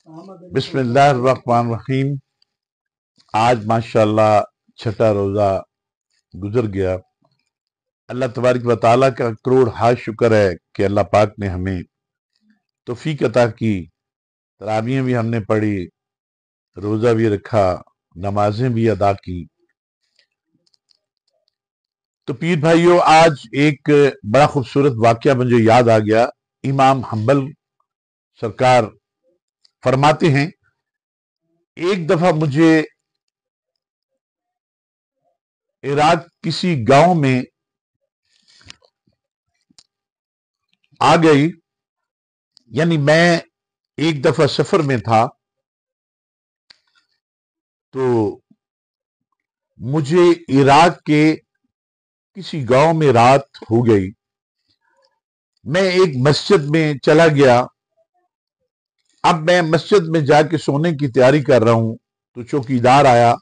बिस्मिल्लाहिर्रहमानिर्रहीम। आज माशाअल्लाह छठा रोजा गुजर गया। अल्लाह तबारक व तआला का करोड़ हाथ शुक्र है कि अल्लाह पाक ने हमें तौफीक अता की। तरावियां भी हमने पढ़ी, रोजा भी रखा, नमाजें भी अदा की। तो पीर भाइयों, आज एक बड़ा खूबसूरत वाकया मुझे याद आ गया। इमाम हम्बल सरकार फरमाते हैं, एक दफा मुझे इराक किसी गांव में आ गई, यानी मैं एक दफा सफर में था, तो मुझे इराक के किसी गांव में रात हो गई। मैं एक मस्जिद में चला गया। अब मैं मस्जिद में जाके सोने की तैयारी कर रहा हूं, तो चौकीदार आया।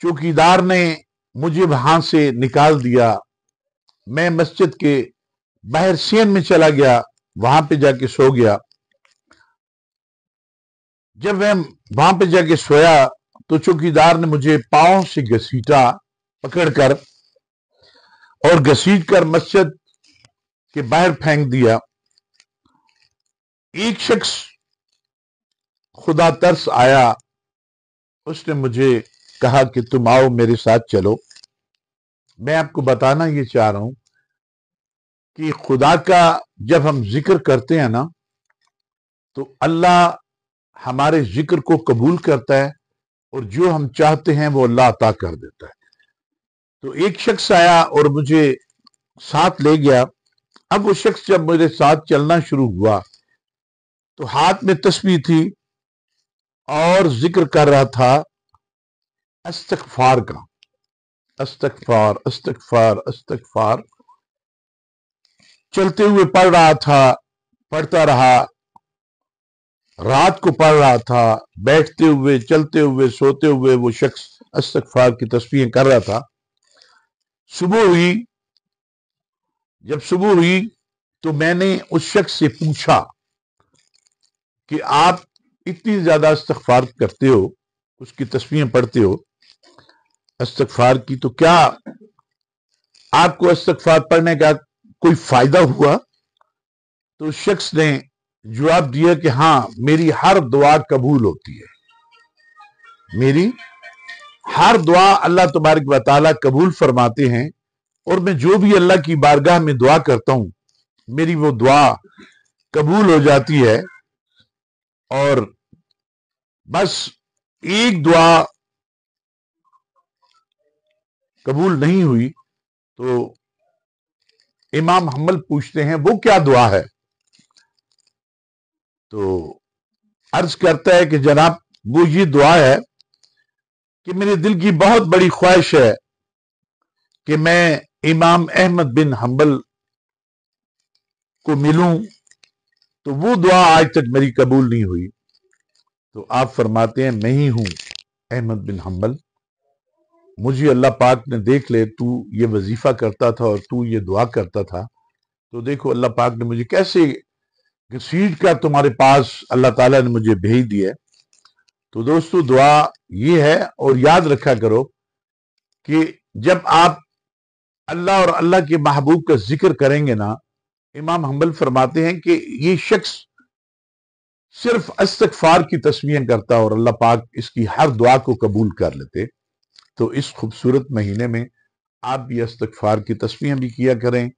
चौकीदार ने मुझे वहां से निकाल दिया। मैं मस्जिद के बाहर सेन में चला गया, वहां पे जाके सो गया। जब मैं वहां पे जाके सोया तो चौकीदार ने मुझे पांव से घसीटा, पकड़कर और घसीट कर मस्जिद के बाहर फेंक दिया। एक शख्स खुदा तरस आया, उसने मुझे कहा कि तुम आओ मेरे साथ चलो। मैं आपको बताना ये चाह रहा हूं कि खुदा का जब हम जिक्र करते हैं ना, तो अल्लाह हमारे जिक्र को कबूल करता है और जो हम चाहते हैं वो अल्लाह अता कर देता है। तो एक शख्स आया और मुझे साथ ले गया। अब वो शख्स जब मेरे साथ चलना शुरू हुआ तो हाथ में तस्बीह थी और जिक्र कर रहा था इस्तगफार का। इस्तगफार, इस्तगफार, इस्तगफार चलते हुए पढ़ रहा था, पढ़ता रहा, रात को पढ़ रहा था, बैठते हुए, चलते हुए, सोते हुए वो शख्स इस्तगफार की तस्बीहें कर रहा था। सुबह हुई। जब सुबह हुई तो मैंने उस शख्स से पूछा कि आप इतनी ज्यादा इस्तगफार करते हो, उसकी तस्बीहें पढ़ते हो इस्तगफार की, तो क्या आपको इस्तगफार पढ़ने का कोई फायदा हुआ? तो उस शख्स ने जवाब दिया कि हां, मेरी हर दुआ कबूल होती है। मेरी हर दुआ अल्लाह तबारक व तआला कबूल फरमाते हैं, और मैं जो भी अल्लाह की बारगाह में दुआ करता हूं, मेरी वो दुआ कबूल हो जाती है। और बस एक दुआ कबूल नहीं हुई तो इमाम हम्बल पूछते हैं वो क्या दुआ है? तो अर्ज करता है कि जनाब, वो ये दुआ है कि मेरे दिल की बहुत बड़ी ख्वाहिश है कि मैं इमाम अहमद बिन हम्बल को मिलूं, तो वो दुआ आज तक मेरी कबूल नहीं हुई। तो आप फरमाते हैं, मैं ही हूं अहमद बिन हम्बल। मुझे अल्लाह पाक ने देख ले, तू ये वजीफा करता था और तू ये दुआ करता था, तो देखो अल्लाह पाक ने मुझे कैसे घसीट कर तुम्हारे पास अल्लाह ताला ने मुझे भेज दिया। तो दोस्तों, दुआ ये है, और याद रखा करो कि जब आप अल्लाह और अल्लाह के महबूब का जिक्र करेंगे ना, इमाम हम्बल फरमाते हैं कि ये शख्स सिर्फ इस्तगफार की तस्बीहें करता और अल्लाह पाक इसकी हर दुआ को कबूल कर लेते। तो इस खूबसूरत महीने में आप भी इस्तगफार की तस्बीहें भी किया करें,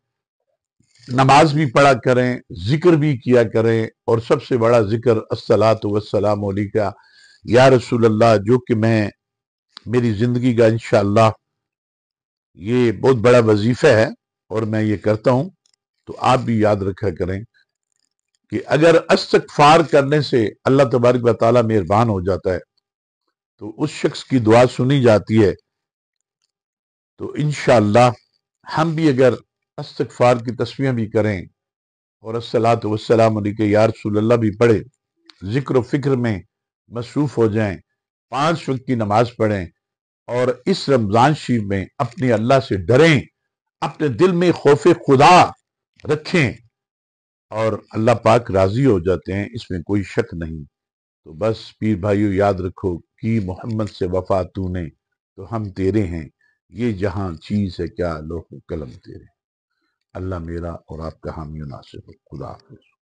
नमाज भी पढ़ा करें, जिक्र भी किया करें, और सबसे बड़ा जिक्र अस्सलातु वस्सलामु अलैका या रसूल अल्लाह, जो कि मैं मेरी जिंदगी का इंशाअल्लाह ये बहुत बड़ा वजीफा है और मैं ये करता हूं। तो आप भी याद रखा करें कि अगर इस्तगफार करने से अल्लाह तबारक व तआला मेहरबान हो जाता है तो उस शख्स की दुआ सुनी जाती है। तो इंशाअल्लाह हम भी अगर इस्तगफार की तस्बीहें भी करें और अस्सलातु वस्सलामु अलैका या रसूल अल्लाह भी पढ़े, जिक्र फिक्र में मसरूफ हो जाएं, 5 वक्त की नमाज पढ़ें, और इस रमजान शरीफ में अपने अल्लाह से डरें, अपने दिल में खौफ खुदा रखें, اور اللہ پاک راضی ہو جاتے ہیں، اس میں کوئی شک نہیں۔ تو بس پیر بھائیو یاد رکھو کہ محمد سے وفا تو نے تو ہم تیرے ہیں، یہ جہاں چیز ہے کیا لوح و قلم تیرے۔ اللہ میرا اور آپ کا حامی و ناصر ہو۔ خدا حافظ۔